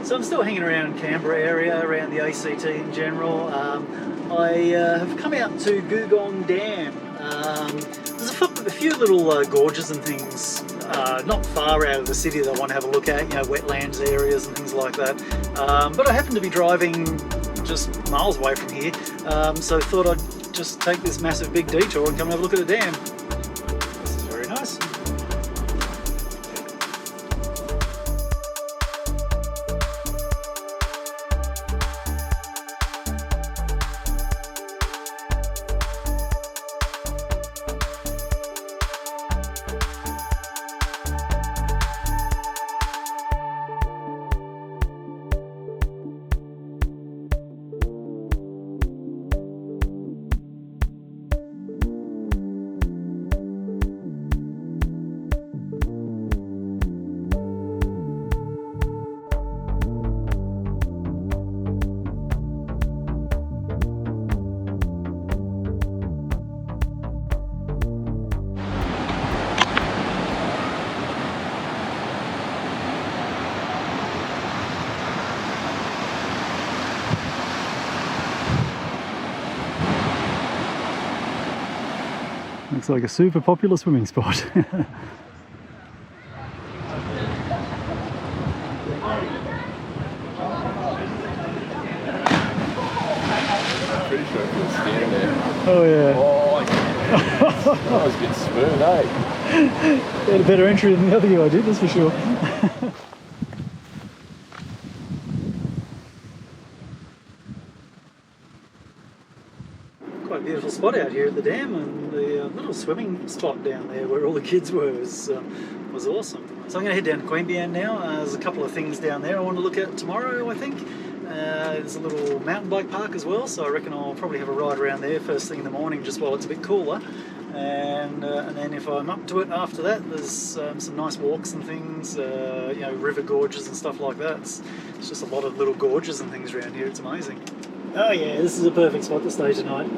So I'm still hanging around Canberra area, around the ACT in general. I have come out to Googong Dam. There's a few little gorges and things not far out of the city that I want to have a look at, you know, wetlands areas and things like that. But I happen to be driving just miles away from here, so I thought I'd just take this massive big detour and come and have a look at the dam. This is very nice. Looks like a super popular swimming spot. Pretty sure if you'll stand there. Oh yeah. Oh, that was a bit smooth, eh? You had a better entry than the other guy did, that's for sure. Quite a beautiful spot out here at the dam, and the little swimming spot down there where all the kids were was awesome. So I'm going to head down to Queanbeyan now. There's a couple of things down there I want to look at tomorrow, I think. There's a little mountain bike park as well, so I reckon I'll probably have a ride around there first thing in the morning just while it's a bit cooler. And then if I'm up to it after that, there's some nice walks and things, you know, river gorges and stuff like that. It's just a lot of little gorges and things around here. It's amazing. Oh yeah, this is a perfect spot to stay tonight.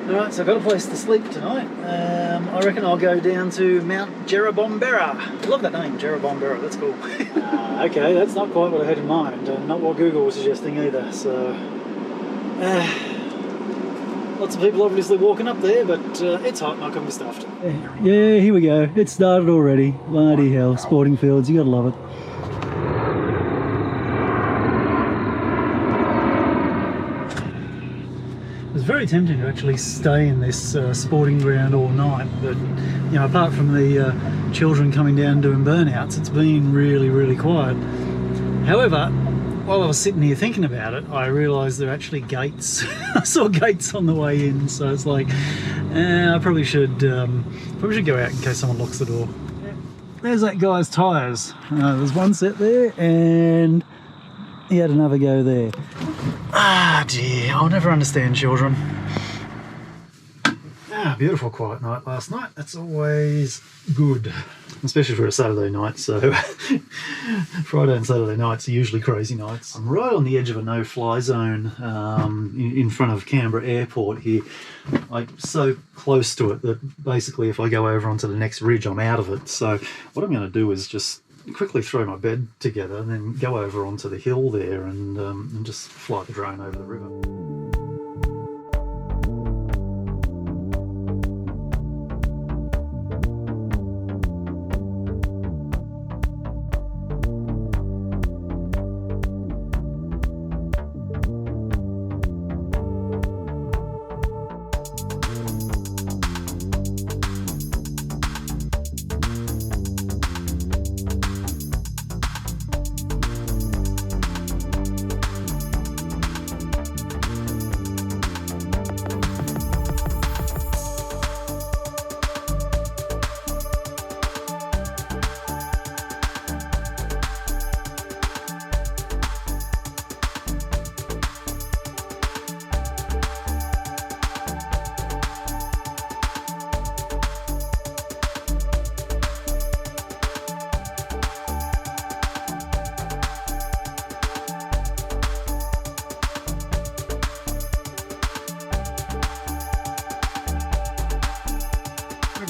Alright, so I've got a place to sleep tonight. I reckon I'll go down to Mount Jerra. I love that name, Jerra. That's cool. Okay, that's not quite what I had in mind, and not what Google was suggesting either. So, lots of people obviously walking up there, but it's hot and I couldn't be stuffed. Yeah, here we go. It started already. Bloody hell, sporting fields, you gotta love it. It was very tempting to actually stay in this sporting ground all night, but you know, apart from the children coming down doing burnouts, it's been really, really quiet. However, while I was sitting here thinking about it, I realised there are actually gates. I saw gates on the way in, so it's like, I probably should go out in case someone locks the door. There's that guy's tyres. There's one set there, and he had another go there. Ah dear, I'll never understand children. Beautiful quiet night last night. That's always good, especially for a Saturday night. So Friday and Saturday nights are usually crazy nights. I'm right on the edge of a no-fly zone in front of Canberra Airport here. I'm so close to it that basically if I go over onto the next ridge, I'm out of it. So what I'm going to do is just quickly throw my bed together and then go over onto the hill there and just fly the drone over the river.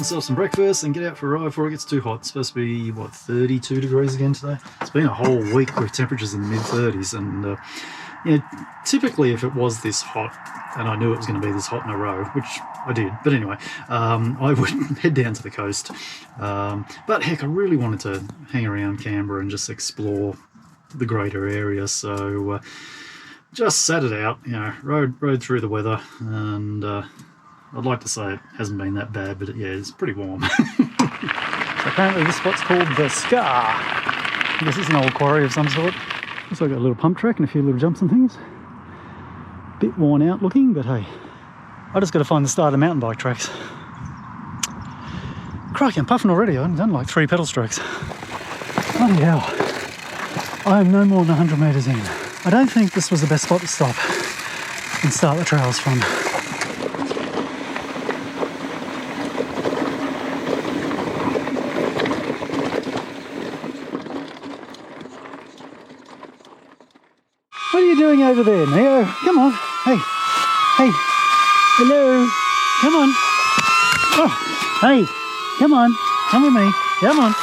myself some breakfast and get out for a ride before it gets too hot. It's supposed to be, what, 32 degrees again today? It's been a whole week with temperatures in the mid-30s, and you know, typically if it was this hot, and I knew it was going to be this hot in a row, which I did, but anyway, I would head down to the coast. But heck, I really wanted to hang around Canberra and just explore the greater area, so just sat it out, you know, rode through the weather, and I'd like to say it hasn't been that bad, but yeah, it's pretty warm. So apparently this spot's called the Scar. This is an old quarry of some sort. Also got a little pump track and a few little jumps and things. Bit worn out looking, but hey, I just got to find the start of the mountain bike tracks. Crikey, I'm puffing already. I've done like 3 pedal strokes. Bloody hell. I am no more than 100 metres in. I don't think this was the best spot to stop and start the trails from. What are you doing over there, Neo? Come on. Hey. Hey. Hello. Come on. Oh. Hey. Come on. Come with me. Come on.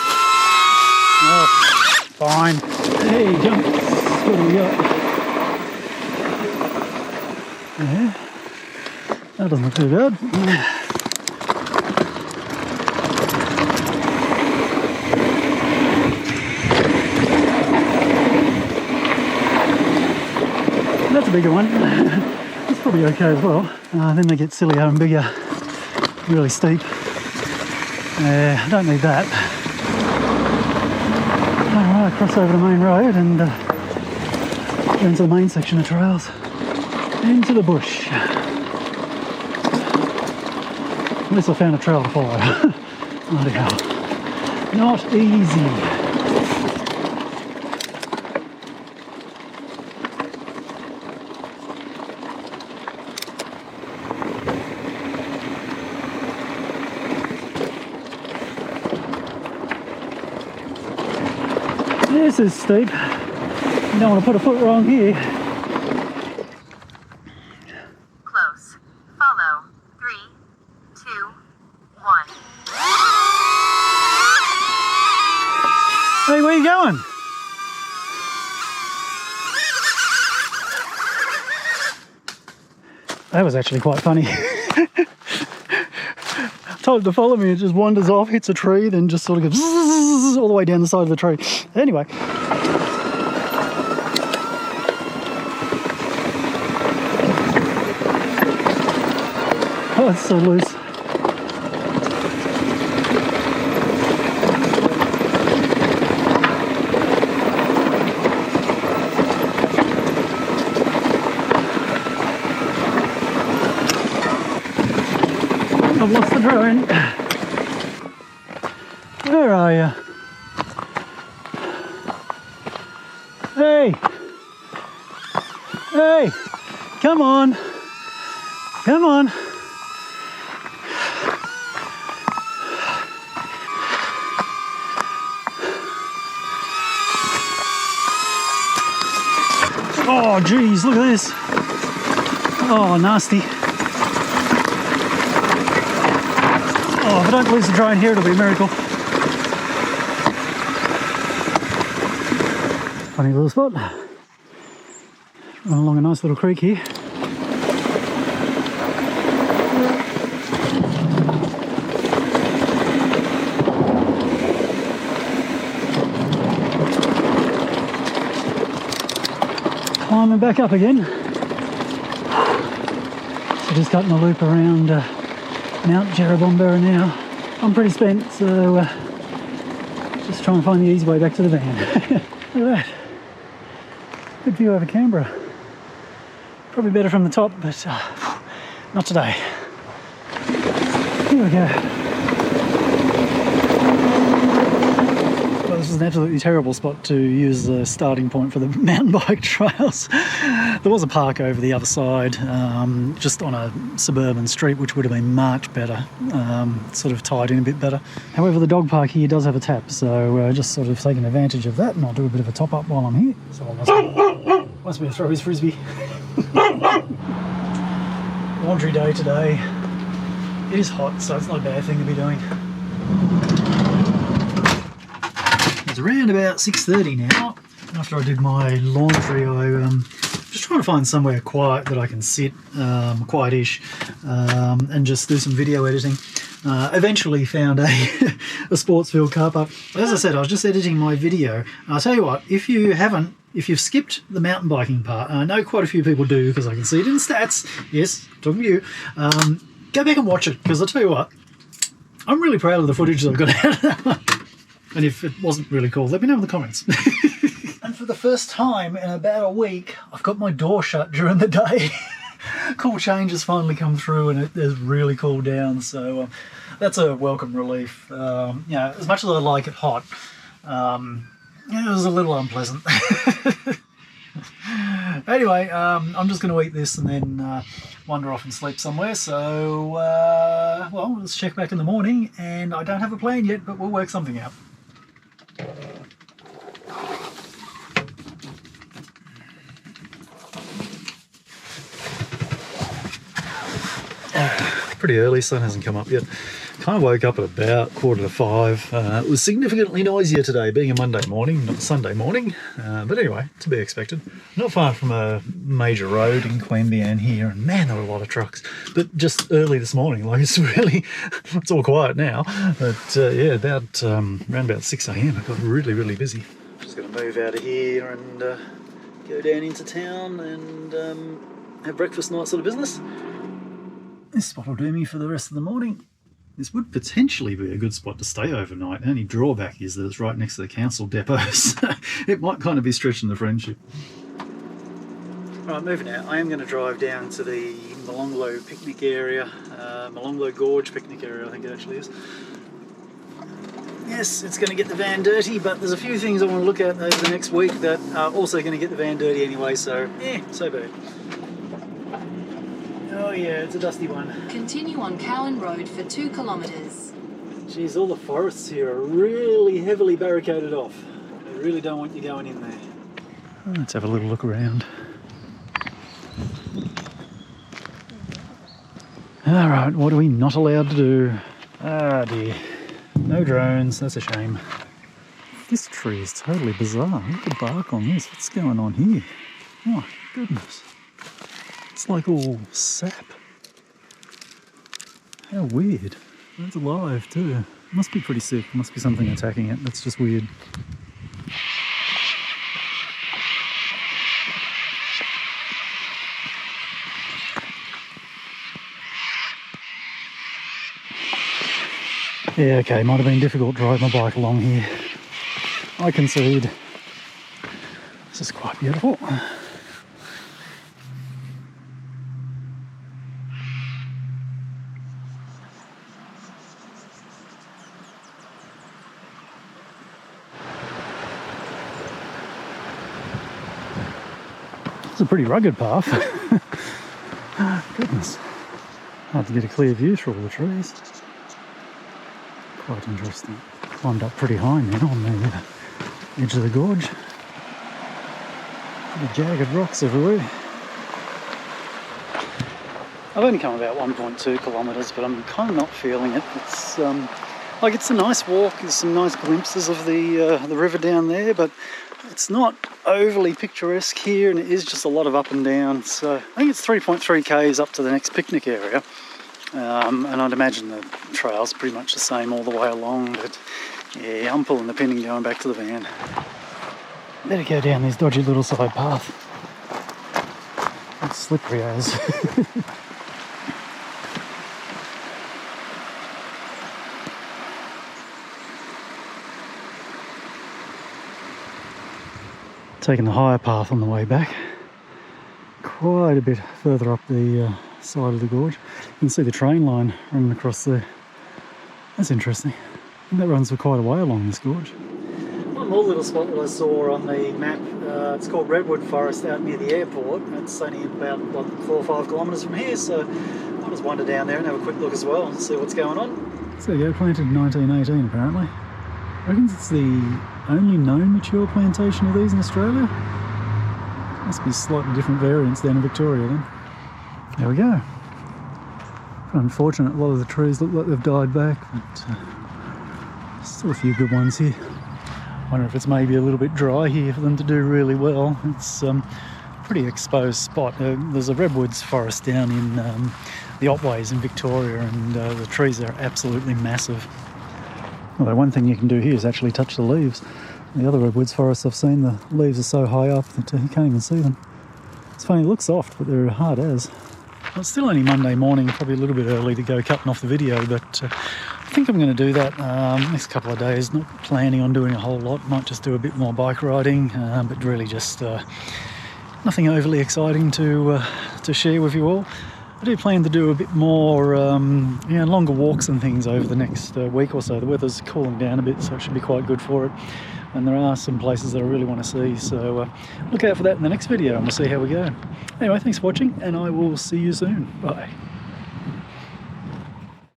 Oh, fine. Hey, jump. What do we got? Yeah. That doesn't look too bad. That's a bigger one. It's probably okay as well. Then they get sillier and bigger, really steep. I don't need that. Alright, cross over the main road and go into the main section of trails. Into the bush. At least I found a trail to follow. Bloody hell. Not easy. This is steep. You don't want to put a foot wrong here. Close. Follow. 3, 2, 1. Hey, where are you going? That was actually quite funny. Told it to follow me, it just wanders off, hits a tree, then just sort of goes all the way down the side of the tree. Anyway. Oh, it's so loose. I've lost the drone. Where are you? Hey! Hey! Come on! Come on! Oh geez, look at this! Oh, nasty! Oh, if I don't lose the drone here, it'll be a miracle. Funny little spot. Run along a nice little creek here. Climbing back up again. So just cutting a loop around Mount Jerra now. I'm pretty spent, so just trying to find the easy way back to the van. Look at that. Good view over Canberra. Probably better from the top, but not today. Here we go. Well, this is an absolutely terrible spot to use as a starting point for the mountain bike trails. There was a park over the other side, just on a suburban street, which would have been much better, sort of tied in a bit better. However, the dog park here does have a tap, so just sort of taking advantage of that, and I'll do a bit of a top up while I'm here. So wants me to throw his frisbee. Laundry day today. It is hot, so it's not a bad thing to be doing. It's around about 6:30 now. After I did my laundry, I'm just trying to find somewhere quiet that I can sit, quiet-ish, and just do some video editing. Eventually found a sportsfield car park. As I said, I was just editing my video. I'll tell you what, if you've skipped the mountain biking part, I know quite a few people do because I can see it in the stats. Yes, talking to you. Go back and watch it, because I'll tell you what, I'm really proud of the footage that I've got out of that one. And if it wasn't really cool, let me know in the comments. And for the first time in about a week, I've got my door shut during the day. Cool change has finally come through, and it has really cooled down, so that's a welcome relief. You know, as much as I like it hot, it was a little unpleasant. Anyway, I'm just going to eat this and then wander off and sleep somewhere, so well, let's check back in the morning, and I don't have a plan yet, but we'll work something out. Pretty early, sun hasn't come up yet. Kind of woke up at about 4:45. It was significantly noisier today, being a Monday morning, not a Sunday morning. But anyway, to be expected. Not far from a major road in Queanbeyan here, and man, there were a lot of trucks. But just early this morning, like it's really, it's all quiet now. But yeah, about around about 6 a.m. it got really, really busy. Just going to move out of here and go down into town and have breakfast and all that sort of business. This spot will do me for the rest of the morning. This would potentially be a good spot to stay overnight. The only drawback is that it's right next to the council depot, so it might kind of be stretching the friendship. Right, moving out. I am going to drive down to the Molonglo picnic area, Molonglo Gorge picnic area, I think it actually is. Yes, it's going to get the van dirty, but there's a few things I want to look at over the next week that are also going to get the van dirty anyway, so so bad. Oh yeah, it's a dusty one. Continue on Cowan Road for 2 kilometres. Geez, all the forests here are really heavily barricaded off. They really don't want you going in there. Let's have a little look around. Alright, what are we not allowed to do? Ah dear. No drones, that's a shame. This tree is totally bizarre. Look at the bark on this. What's going on here? Oh, goodness. It's like all sap. How weird. It's alive too. Must be pretty sick. Must be something attacking it. That's just weird. Yeah, okay, might have been difficult driving my bike along here. I concede. This is quite beautiful. It's a pretty rugged path. Goodness. Hard to get a clear view through all the trees. Quite interesting. Climbed up pretty high now on the edge of the gorge. Pretty jagged rocks everywhere. I've only come about 1.2 kilometres, but I'm kind of not feeling it. It's like it's a nice walk. There's some nice glimpses of the river down there, but it's not overly picturesque here, and it is just a lot of up and down. So I think it's 3.3 k's up to the next picnic area, and I'd imagine the trail's pretty much the same all the way along. But yeah, I'm pulling the pin and going back to the van. Better go down this dodgy little side path. It's slippery as. Taking the higher path on the way back, quite a bit further up the side of the gorge. You can see the train line running across there. That's interesting. I think that runs for quite a way along this gorge. One more little spot that I saw on the map, it's called Redwood Forest out near the airport. It's only about 4 or 5 kilometres from here, so I'll just wander down there and have a quick look as well and see what's going on. So there you go, planted in 1918 apparently. I reckon it's the only known mature plantation of these in Australia. Must be slightly different variants down in Victoria then. There we go. Unfortunate, a lot of the trees look like they've died back, but still a few good ones here. Wonder if it's maybe a little bit dry here for them to do really well. It's a pretty exposed spot. There's a Redwoods Forest down in the Otways in Victoria, and the trees are absolutely massive. Although one thing you can do here is actually touch the leaves. The other Redwoods Forests I've seen, the leaves are so high up that you can't even see them. It's funny, it looks soft, but they're hard as. Well, it's still only Monday morning, probably a little bit early to go cutting off the video, but I think I'm going to do that next couple of days. Not planning on doing a whole lot, might just do a bit more bike riding, but really just nothing overly exciting to share with you all. I do plan to do a bit more longer walks and things over the next week or so. The weather's cooling down a bit, so it should be quite good for it. And there are some places that I really want to see, so look out for that in the next video and we'll see how we go. Anyway, thanks for watching, and I will see you soon. Bye.